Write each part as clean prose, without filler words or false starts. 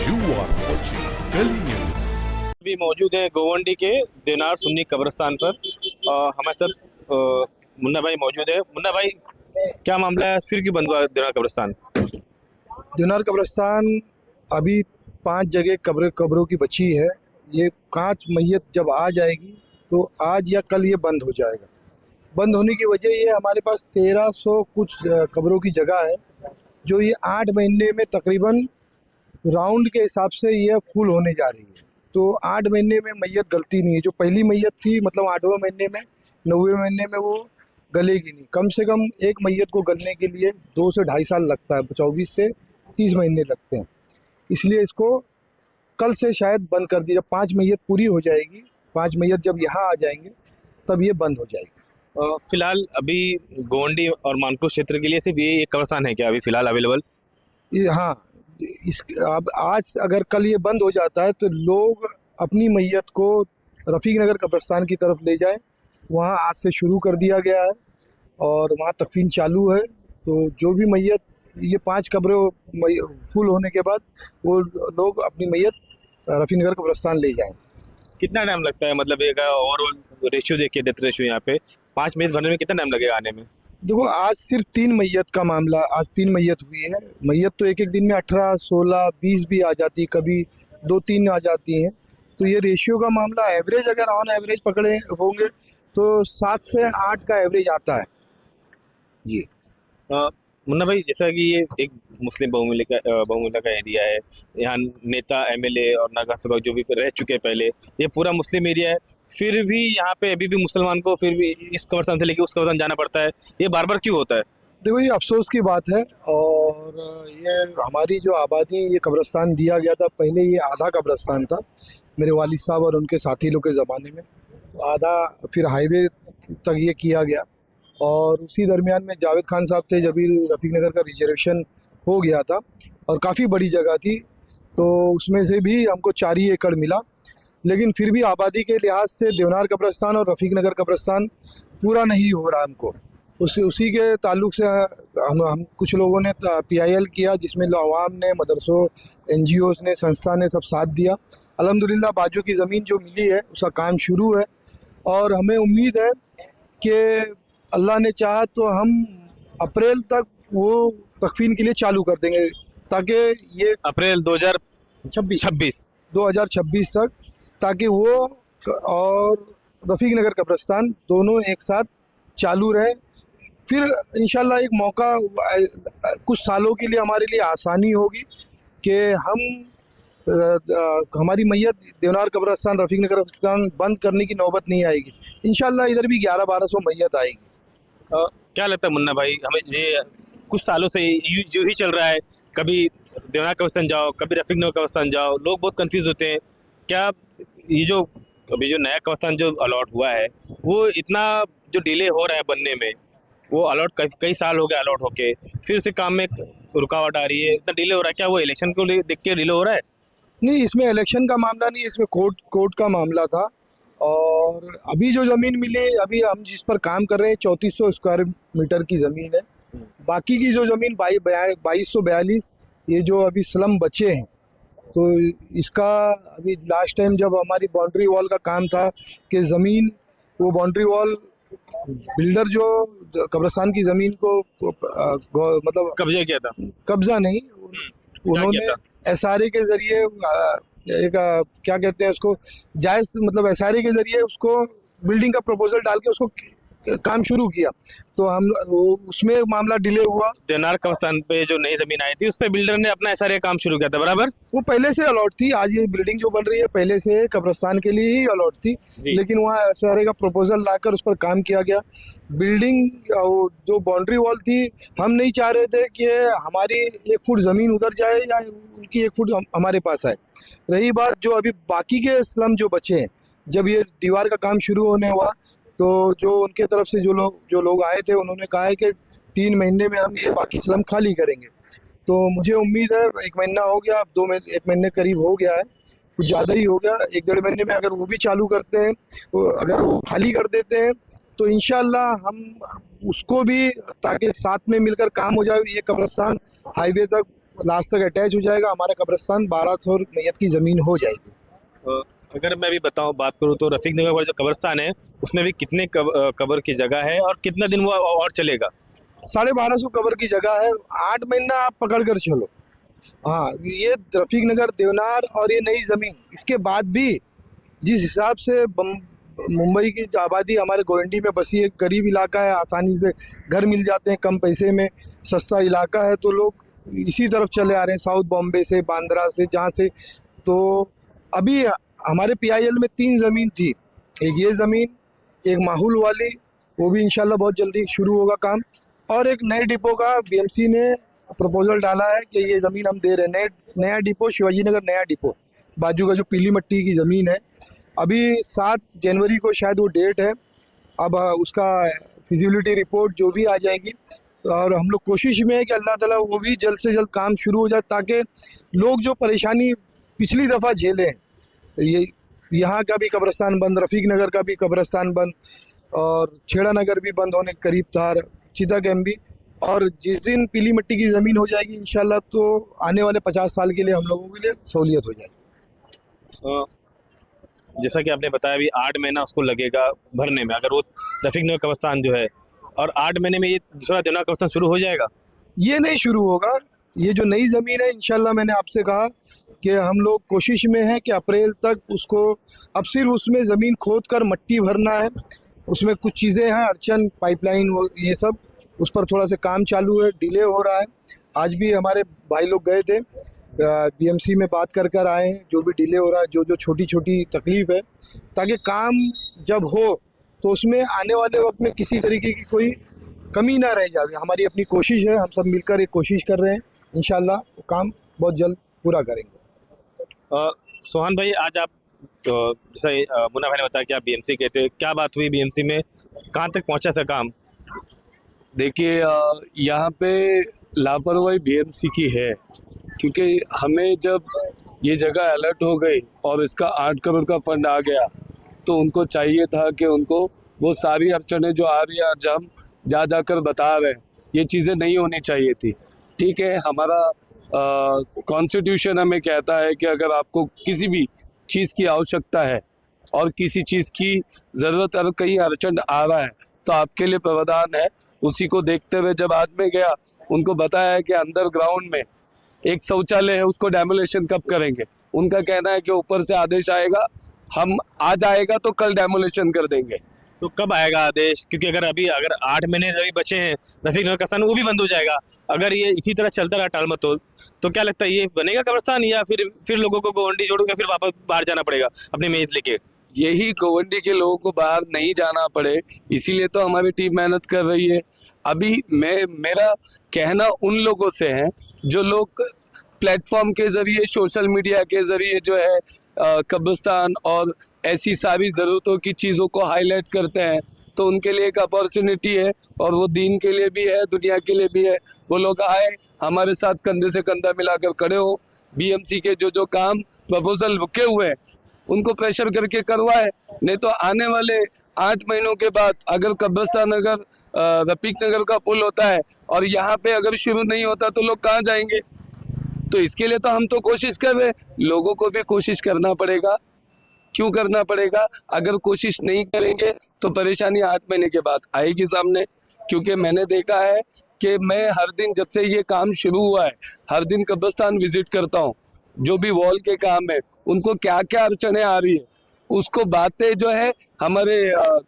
You are watching Kali News. भी मौजूद है गोवंडी के देनार सुन्नी कब्रिस्तान पर। हमारे साथ मुन्ना भाई मौजूद है। मुन्ना भाई, क्या मामला है, फिर क्यों बंद हुआ देनार कब्रिस्तान? दिनार कब्रिस्तान अभी 5 जगह कब्रों की बची है। ये 5 मैयत जब आ जाएगी तो आज या कल ये बंद हो जाएगा। बंद होने की वजह ये हमारे पास 1300 कुछ कब्रों की जगह है, जो ये 8 महीने में तकरीबन राउंड के हिसाब से ये फुल होने जा रही है। तो 8 महीने में मैयत गलती नहीं है। जो पहली मैयत थी मतलब 8वें महीने में 9वें महीने में वो गलेगी नहीं। कम से कम एक मैयत को गलने के लिए 2 से 2.5 साल लगता है, 24 से 30 महीने लगते हैं। इसलिए इसको कल से शायद बंद कर दिया। जब 5 मैयत पूरी हो जाएगी, 5 मैयत जब यहाँ आ जाएंगे तब ये बंद हो जाएगी। फिलहाल अभी गोवंडी और मानपुर क्षेत्र के लिए सिर्फ ये एक कब्रिस्तान है क्या अभी फिलहाल अवेलेबल? ये हाँ, अब आज अगर कल ये बंद हो जाता है तो लोग अपनी मैयत को रफ़ीक नगर कब्रिस्तान की तरफ ले जाएं। वहाँ आज से शुरू कर दिया गया है और वहाँ तकफीन चालू है। तो जो भी मैयत, ये 5 कब्रें फुल होने के बाद वो लोग अपनी मैयत रफ़ीक नगर कब्रिस्तान ले जाएं। कितना टाइम लगता है, मतलब एक ओवरऑल रेशियो देखिए, डेथ रेशियो यहाँ पे 5 मैयत भरने में कितना टाइम लगेगा आने में? देखो, आज सिर्फ 3 मैयत का मामला, आज 3 मैयत हुई है। मैयत तो एक दिन में 18, 16, 20 भी आ जाती है, कभी 2-3 आ जाती हैं। तो ये रेशियो का मामला एवरेज अगर ऑन एवरेज पकड़े होंगे तो 7 से 8 का एवरेज आता है जी। मुन्ना भाई, जैसा कि ये एक मुस्लिम बहुमूल्य का एरिया है, यहाँ नेता, एमएलए और नगर सेवक जो भी रह चुके हैं पहले, ये पूरा मुस्लिम एरिया है, फिर भी यहाँ पे अभी भी मुसलमान को फिर भी इस कब्रिस्तान से लेके उस कब्रिस्तान जाना पड़ता है। ये बार बार क्यों होता है? देखो, ये अफसोस की बात है। और ये हमारी जो आबादी, ये कब्रिस्तान दिया गया था, पहले ये आधा कब्रिस्तान था मेरे वालिद साहब और उनके साथी लोग के ज़माने में, आधा फिर हाईवे तक ये किया गया। और उसी दरमियान में जावेद खान साहब थे, जब भी रफ़ीक नगर का रिजर्वेशन हो गया था और काफ़ी बड़ी जगह थी, तो उसमें से भी हमको 4 ही एकड़ मिला। लेकिन फिर भी आबादी के लिहाज से देवनार कब्रिस्तान और रफ़ीक नगर कब्रिस्तान पूरा नहीं हो रहा हमको। उसी के ताल्लुक़ से हम कुछ लोगों ने PIL किया, जिसमें अवाम ने, मदरसों, NGOs ने, संस्था ने सब साथ दिया। अल्हम्दुलिल्लाह बाजू की ज़मीन जो मिली है उसका काम शुरू है और हमें उम्मीद है कि अल्लाह ने चाहा तो हम अप्रैल तक वो तकफीन के लिए चालू कर देंगे, ताकि ये अप्रैल 2026 तक, ताकि वो और रफ़ीक नगर कब्रिस्तान दोनों एक साथ चालू रहे। फिर इंशाल्लाह एक मौका कुछ सालों के लिए हमारे लिए आसानी होगी कि हम हमारी मैयत देवनार कब्रिस्तान, रफ़ीक नगर कब्रिस्तान बंद करने की नौबत नहीं आएगी। इंशाल्लाह इधर भी 1100-1200 मैयत आएगी। क्या लगता है मुन्ना भाई, हमें ये कुछ सालों से जो ही चल रहा है, कभी देवनार कब्रिस्तान जाओ, कभी रफ़ीक नगर कब्रिस्तान जाओ, लोग बहुत कंफ्यूज होते हैं। क्या ये जो अभी जो नया कब्रिस्तान जो अलॉट हुआ है, वो इतना जो डिले हो रहा है बनने में, वो अलॉट कई साल हो गए अलॉट होके, फिर उसे काम में रुकावट आ रही है, इतना डिले हो रहा है, क्या वो इलेक्शन को देख के डिले हो रहा है? नहीं, इसमें इलेक्शन का मामला नहीं है, इसमें कोर्ट का मामला था। और अभी जो ज़मीन मिली, अभी हम जिस पर काम कर रहे हैं 3400 स्क्वायर मीटर की ज़मीन है। बाकी की जो ज़मीन 2242, ये जो अभी स्लम बचे हैं, तो इसका अभी लास्ट टाइम जब हमारी बाउंड्री वॉल का काम था कि ज़मीन, वो बाउंड्री वॉल बिल्डर जो कब्रिस्तान की ज़मीन को मतलब कब्जा किया था? कब्जा नहीं, उन्होंने SRA के ज़रिए एक क्या कहते हैं उसको, जायज़ मतलब SRA के ज़रिए उसको बिल्डिंग का प्रपोजल डाल के उसको काम शुरू किया। तो हम उसमें मामला डिले हुआ। देवनार कब्रिस्तान पे जो नई जमीन आई थी उस पे बिल्डर ने अपना SRA काम शुरू किया था, बराबर? वो पहले से अलॉट थी। आज ये बिल्डिंग जो बन रही है पहले से कब्रिस्तान के लिए ही अलॉट थी, लेकिन वहाँ SRA का प्रपोजल लाकर उस पर काम किया गया। बिल्डिंग जो बाउंड्री वॉल थी, हम नहीं चाह रहे थे कि हमारी 1 फुट ज़मीन उधर जाए या उनकी 1 फुट हमारे पास आए। रही बात जो अभी बाकी के स्लम जो बचे हैं, जब ये दीवार का काम शुरू होने हुआ तो जो उनके तरफ से जो लोग आए थे, उन्होंने कहा है कि 3 महीने में हम ये बाकी स्लम खाली करेंगे। तो मुझे उम्मीद है 1 महीना हो गया, अब 1 महीने करीब हो गया है, कुछ ज़्यादा ही हो गया। 1-1.5 महीने में अगर वो भी चालू करते हैं, अगर वो खाली कर देते हैं तो इंशाल्लाह हम उसको भी, ताकि साथ में मिलकर काम हो जाए, ये कब्रिस्तान हाईवे तक लास्ट तक अटैच हो जाएगा। हमारा कब्रिस्तान 1200 मैयत की ज़मीन हो जाएगी। अगर मैं भी बात करूँ तो रफीक नगर का जो कब्रिस्तान है उसमें भी कितने कब्र की जगह है और कितना दिन वो और चलेगा? 1250 कब्र की जगह है, 8 महीना आप पकड़ कर चलो। हाँ, ये रफीक नगर, देवनार और ये नई ज़मीन, इसके बाद भी जिस हिसाब से मुंबई की आबादी हमारे गोरंडी में बसी है, गरीब इलाका है, आसानी से घर मिल जाते हैं कम पैसे में, सस्ता इलाका है, तो लोग इसी तरफ चले आ रहे हैं, साउथ बॉम्बे से, बांद्रा से, जहाँ से। तो अभी हमारे PIL में 3 ज़मीन थी, एक ये ज़मीन, एक माहौल वाली, वो भी इंशाल्लाह बहुत जल्दी शुरू होगा काम, और एक नए डिपो का BMC ने प्रपोजल डाला है कि ये ज़मीन हम दे रहे हैं, नया डिपो, शिवाजी नगर नया डिपो, बाजू का जो पीली मट्टी की ज़मीन है। अभी 7 जनवरी को शायद वो डेट है, अब उसका फिजिबिलिटी रिपोर्ट जो भी आ जाएगी, और हम लोग कोशिश में है कि अल्लाह ताला वो भी जल्द से जल्द काम शुरू हो जाए, ताकि लोग जो परेशानी पिछली दफ़ा झेलें, ये यहाँ का भी कब्रिस्तान बंद, रफ़ीक नगर का भी कब्रिस्तान बंद, और छेड़ा नगर भी बंद होने के करीब था, चीता कैम्प भी, और जिस दिन पीली मट्टी की ज़मीन हो जाएगी इंशाल्लाह, तो आने वाले 50 साल के लिए हम लोगों के लिए सहूलियत हो जाएगी। जैसा कि आपने बताया अभी 8 महीना उसको लगेगा भरने में, अगर वो रफीक नगर कब्रिस्तान जो है, और 8 महीने में ये दूसरा देवनार कब्रिस्तान शुरू हो जाएगा? ये नहीं शुरू होगा, ये जो नई ज़मीन है इंशाल्लाह, मैंने आपसे कहा कि हम लोग कोशिश में हैं कि अप्रैल तक उसको, अब सिर्फ उसमें ज़मीन खोद कर मट्टी भरना है, उसमें कुछ चीज़ें हैं अड़चन, पाइपलाइन, वो ये सब, उस पर थोड़ा सा काम चालू है, डिले हो रहा है। आज भी हमारे भाई लोग गए थे, BMC में बात कर कर आए हैं, जो भी डिले हो रहा है, जो छोटी छोटी तकलीफ़ है, ताकि काम जब हो तो उसमें आने वाले वक्त में किसी तरीके की कोई कमी ना रह जाए। हमारी अपनी कोशिश है, हम सब मिलकर एक कोशिश कर रहे हैं, इंशाल्लाह काम बहुत जल्द पूरा करेंगे। सोहन भाई, आज आप जैसा मुन्ना भाई ने बताया कि आप BMC गए थे, क्या बात हुई BMC में, कहाँ तक पहुँचा सा काम? देखिए, यहाँ पे लापरवाही BMC की है, क्योंकि हमें जब ये जगह अलर्ट हो गई और इसका 8 करोड़ का फंड आ गया, तो उनको चाहिए था कि उनको वो सारी अड़चनें जो आ रही है, आज हम जाकर बता रहे हैं, ये चीज़ें नहीं होनी चाहिए थी। ठीक है, हमारा कॉन्स्टिट्यूशन हमें कहता है कि अगर आपको किसी भी चीज़ की आवश्यकता है और किसी चीज़ की ज़रूरत, अगर कहीं अड़चन आ रहा है, तो आपके लिए प्रावधान है। उसी को देखते हुए जब आज मैं गया, उनको बताया है कि अंडर ग्राउंड में एक शौचालय है, उसको डेमोलेशन कब करेंगे। उनका कहना है कि ऊपर से आदेश आएगा, हम आज आएगा तो कल डेमोलेशन कर देंगे। तो कब आएगा आदेश? क्योंकि अगर 8 महीने अभी बचे हैं रफीक नगर कब्रिस्तान, वो भी बंद हो जाएगा। अगर ये इसी तरह चलता रहा टाल मटोल, तो क्या लगता है ये बनेगा कब्रिस्तान, या फिर लोगों को गोवंडी छोड़ के फिर वापस बाहर जाना पड़ेगा अपनी मेज लेके? यही गोवंडी के लोगों को बाहर नहीं जाना पड़े, इसीलिए तो हमारी टीम मेहनत कर रही है। अभी मेरा कहना उन लोगों से है जो लोग प्लेटफॉर्म के ज़रिए, सोशल मीडिया के ज़रिए जो है कब्रिस्तान और ऐसी सारी ज़रूरतों की चीज़ों को हाईलाइट करते हैं, तो उनके लिए एक अपॉर्चुनिटी है, और वो दीन के लिए भी है, दुनिया के लिए भी है। वो लोग आए, हमारे साथ कंधे से कंधा मिलाकर खड़े हो, BMC के जो काम प्रपोजल रुके हुए हैं उनको प्रेशर करके करवाए। नहीं तो आने वाले 8 महीनों के बाद अगर कब्रिस्तान, अगर रफीक नगर का पुल होता है और यहाँ पे अगर शुरू नहीं होता, तो लोग कहाँ जाएंगे? तो इसके लिए तो हम तो कोशिश कर रहे, लोगों को भी कोशिश करना पड़ेगा। क्यों करना पड़ेगा? अगर कोशिश नहीं करेंगे तो परेशानी 8 महीने के बाद आएगी सामने। क्योंकि मैंने देखा है कि मैं हर दिन, जब से ये काम शुरू हुआ है, हर दिन कब्रिस्तान विजिट करता हूँ। जो भी वॉल के काम है, उनको क्या क्या अड़चने आ रही है, उसको बातें जो है हमारे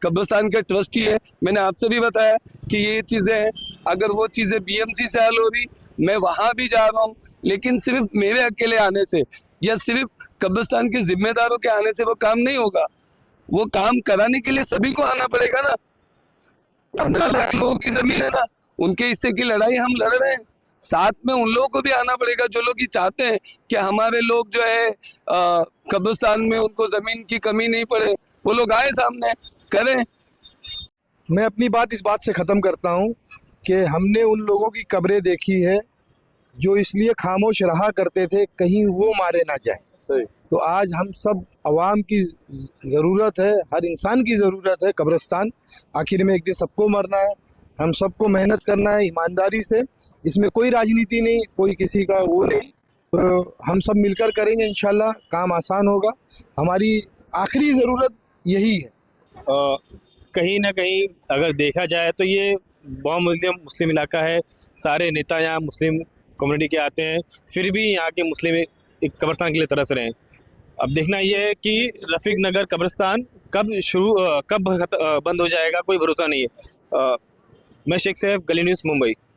कब्रिस्तान के ट्रस्टी है, मैंने आपसे भी बताया कि ये चीज़ें हैं। अगर वो चीज़ें BMC से हल हो रही, मैं वहाँ भी जा रहा हूँ, लेकिन सिर्फ मेरे अकेले आने से या सिर्फ कब्रिस्तान के जिम्मेदारों के आने से वो काम नहीं होगा। वो काम कराने के लिए सभी को आना पड़ेगा ना। 15 लाख लोगों की जमीन है ना, उनके हिस्से की लड़ाई हम लड़ रहे हैं, साथ में उन लोगों को भी आना पड़ेगा जो लोग ये चाहते हैं कि हमारे लोग जो है कब्रिस्तान में उनको जमीन की कमी नहीं पड़े। वो लोग आए सामने, करें। मैं अपनी बात इस बात से ख़त्म करता हूँ कि हमने उन लोगों की कब्रें देखी है जो इसलिए खामोश रहा करते थे कहीं वो मारे ना जाए। सही। तो आज हम सब आवाम की ज़रूरत है, हर इंसान की ज़रूरत है कब्रिस्तान। आखिर में एक दिन सबको मरना है, हम सबको मेहनत करना है ईमानदारी से, इसमें कोई राजनीति नहीं, कोई किसी का वो नहीं। तो हम सब मिलकर करेंगे, इंशाल्लाह काम आसान होगा। हमारी आखिरी ज़रूरत यही है। कहीं ना कहीं अगर देखा जाए तो ये बहुमूल्य मुस्लिम इलाका है, सारे नेता यहाँ मुस्लिम कम्युनिटी के आते हैं, फिर भी यहाँ के मुस्लिम एक कब्रिस्तान के लिए तरस रहे हैं। अब देखना ये है कि रफ़ीक नगर कब्रिस्तान कब बंद हो जाएगा, कोई भरोसा नहीं है। मैं शेख साहब, गली न्यूज़, मुंबई।